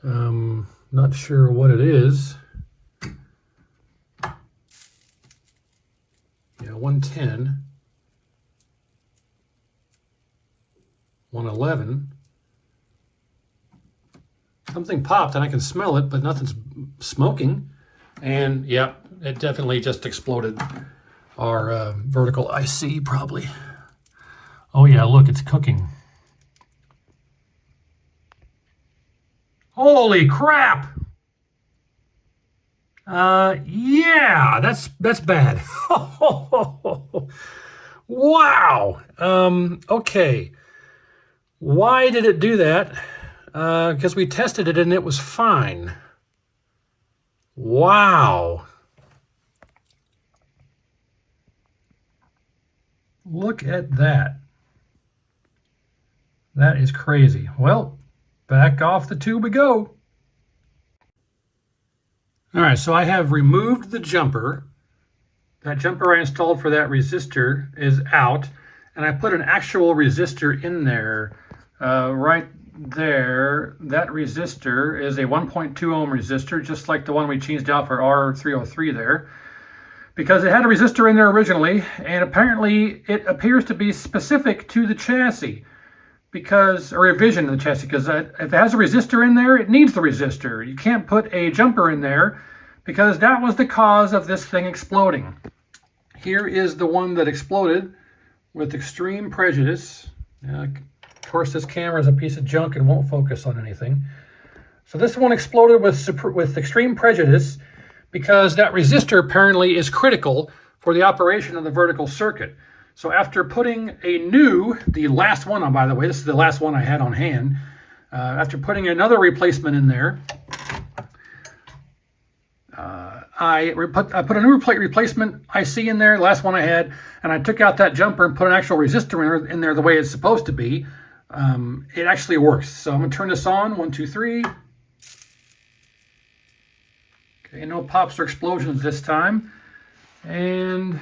Not sure what it is. Yeah, 110. 111. Something popped and I can smell it, but nothing's smoking. And yeah, it definitely just exploded. Our vertical IC probably. Oh yeah, look, it's cooking. Holy crap! Yeah, that's bad. Wow. Okay. Why did it do that? Because we tested it and it was fine. Wow. Look at that. That is crazy. Well, back off the tube we go. All right, so I have removed the jumper. That jumper I installed for that resistor is out, and I put an actual resistor in there. Right there, that resistor is a 1.2 ohm resistor, just like the one we changed out for R303 there, because it had a resistor in there originally, and apparently it appears to be specific to the chassis. Because, or a revision of the chassis, because if it has a resistor in there, it needs the resistor. You can't put a jumper in there because that was the cause of this thing exploding. Here is the one that exploded with extreme prejudice. Of course, this camera is a piece of junk and won't focus on anything. So this one exploded with extreme prejudice because that resistor apparently is critical for the operation of the vertical circuit. So after putting the last one on, by the way, this is the last one I had on hand. After putting another replacement in there, I put a new replacement IC in there, the last one I had, and I took out that jumper and put an actual resistor in there the way it's supposed to be. It actually works. So I'm going to turn this on. 1, 2, 3. Okay, no pops or explosions this time. And...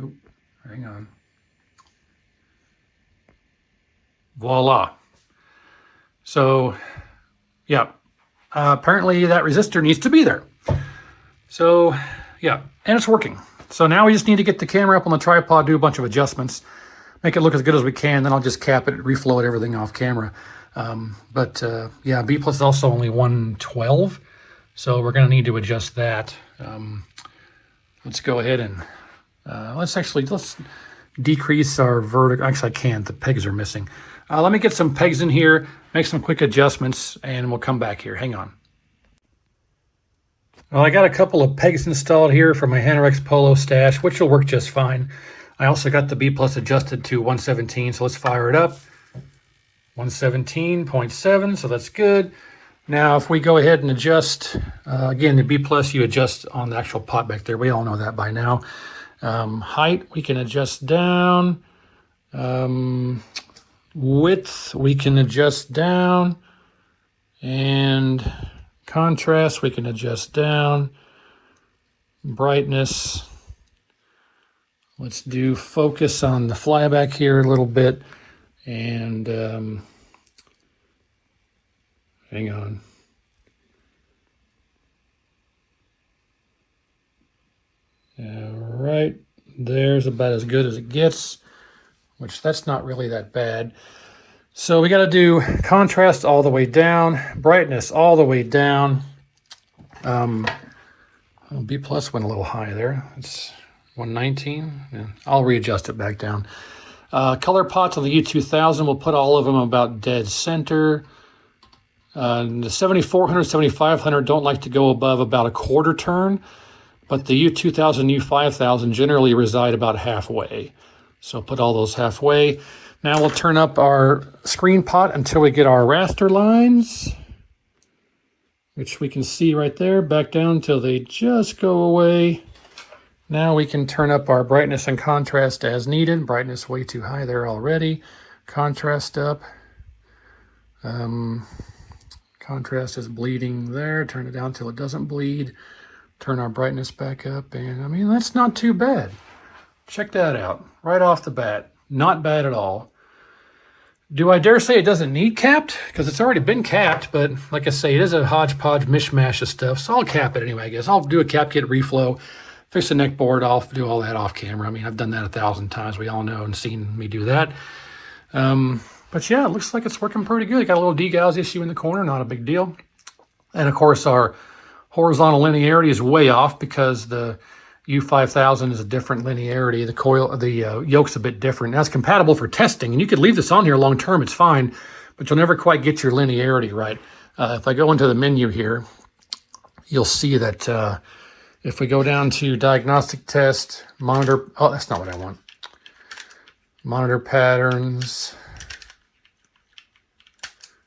Oop, hang on. Voila. So, yeah. Apparently that resistor needs to be there. So, yeah, and it's working. So now we just need to get the camera up on the tripod, do a bunch of adjustments, make it look as good as we can, then I'll just cap it, reflow everything off camera. Yeah, B+ is also only 112, so we're going to need to adjust that. Let's go ahead and let's decrease our vertical. Actually, I can't. The pegs are missing. Let me get some pegs in here, make some quick adjustments, and we'll come back here. Hang on. Well, I got a couple of pegs installed here for my Hanorex Polo stash, which will work just fine. I also got the B+ adjusted to 117, so let's fire it up. 117.7, so that's good. Now, if we go ahead and adjust, again, the B+ you adjust on the actual pot back there. We all know that by now. Height we can adjust down. Width we can adjust down. And contrast we can adjust down. Brightness. Let's do focus on the flyback here a little bit. And hang on. All right, there's about as good as it gets, which that's not really that bad. So we got to do contrast all the way down, brightness all the way down. B plus went a little high there. It's 119. Yeah, I'll readjust it back down. Color pots on the U2000, we'll put all of them about dead center. The 7400, 7500 don't like to go above about a quarter turn, but the U2000, U5000 generally reside about halfway. So put all those halfway. Now we'll turn up our screen pot until we get our raster lines, which we can see right there, back down until they just go away. Now we can turn up our brightness and contrast as needed. Brightness way too high there already. Contrast up. Contrast is bleeding there. Turn it down till it doesn't bleed. Turn our brightness back up. And I mean, that's not too bad. Check that out. Right off the bat. Not bad at all. Do I dare say it doesn't need capped? Because it's already been capped, but like I say, it is a hodgepodge mishmash of stuff. So I'll cap it anyway, I guess. I'll do a cap kit reflow. Fix the neck board, I'll do all that off camera. I mean, I've done that 1,000 times. We all know and seen me do that. But yeah, it looks like it's working pretty good. Got a little degauss issue in the corner, not a big deal. And of course, our horizontal linearity is way off because the U5000 is a different linearity. The coil, the yoke's a bit different. That's compatible for testing, and you could leave this on here long term. It's fine, but you'll never quite get your linearity right. If I go into the menu here, you'll see that. If we go down to diagnostic test, monitor, oh, that's not what I want. Monitor patterns.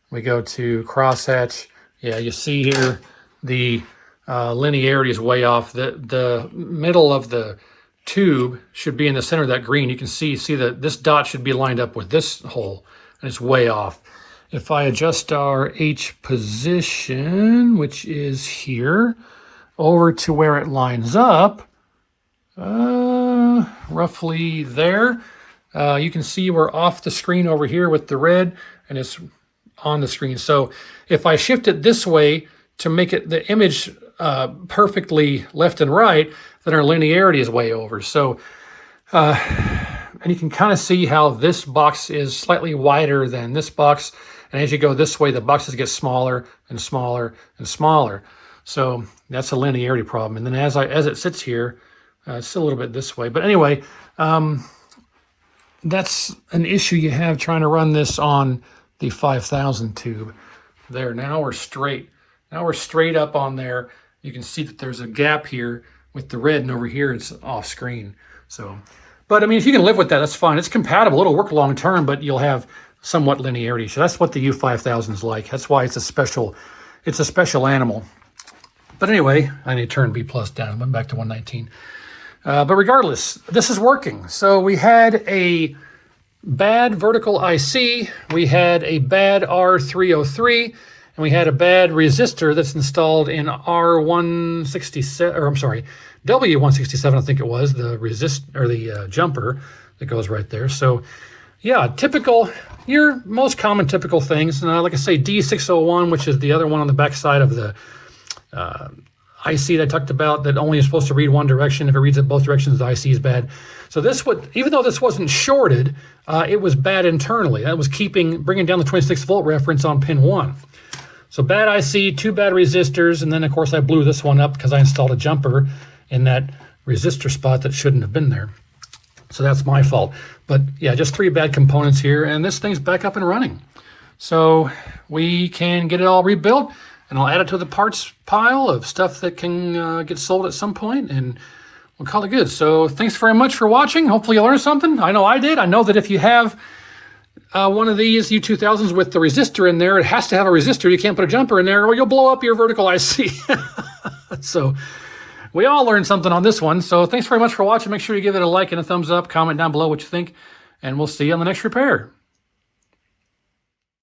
We go to crosshatch. Yeah, you see here the linearity is way off. The middle of the tube should be in the center of that green. You can see that this dot should be lined up with this hole, and it's way off. If I adjust our H position, which is here, over to where it lines up, roughly there. You can see we're off the screen over here with the red, and it's on the screen. So if I shift it this way to make it the image perfectly left and right, then our linearity is way over. So, and you can kind of see how this box is slightly wider than this box. And as you go this way, the boxes get smaller and smaller and smaller. So that's a linearity problem. And then as it sits here, it's still a little bit this way. But anyway, that's an issue you have trying to run this on the 5000 tube. There, now we're straight. Now we're straight up on there. You can see that there's a gap here with the red, and over here it's off screen. So, but I mean, if you can live with that, that's fine. It's compatible. It'll work long term, but you'll have somewhat linearity. So that's what the U5000 is like. That's why it's a special animal. But anyway, I need to turn B plus down. Went back to 119. But regardless, this is working. So we had a bad vertical IC, we had a bad R303, and we had a bad resistor that's installed in R167, or I'm sorry, W167, I think it was, the the jumper that goes right there. So yeah, typical, your most common typical things. And like I say, D601, which is the other one on the back side of the IC that I talked about, that only is supposed to read one direction. If it reads it both directions, the IC is bad. So this would, even though this wasn't shorted, it was bad internally. That was bringing down the 26 volt reference on pin 1. So bad IC, 2 bad resistors, and then of course I blew this one up because I installed a jumper in that resistor spot that shouldn't have been there. So that's my fault. But yeah, just 3 bad components here, and this thing's back up and running. So we can get it all rebuilt, and I'll add it to the parts pile of stuff that can get sold at some point, and we'll call it good. So thanks very much for watching. Hopefully you learned something. I know I did. I know that if you have one of these U2000s with the resistor in there, it has to have a resistor. You can't put a jumper in there or you'll blow up your vertical IC. So We all learned something on this one. So thanks very much for watching. Make sure you give it a like and a thumbs up. Comment down below what you think. And we'll see you on the next repair.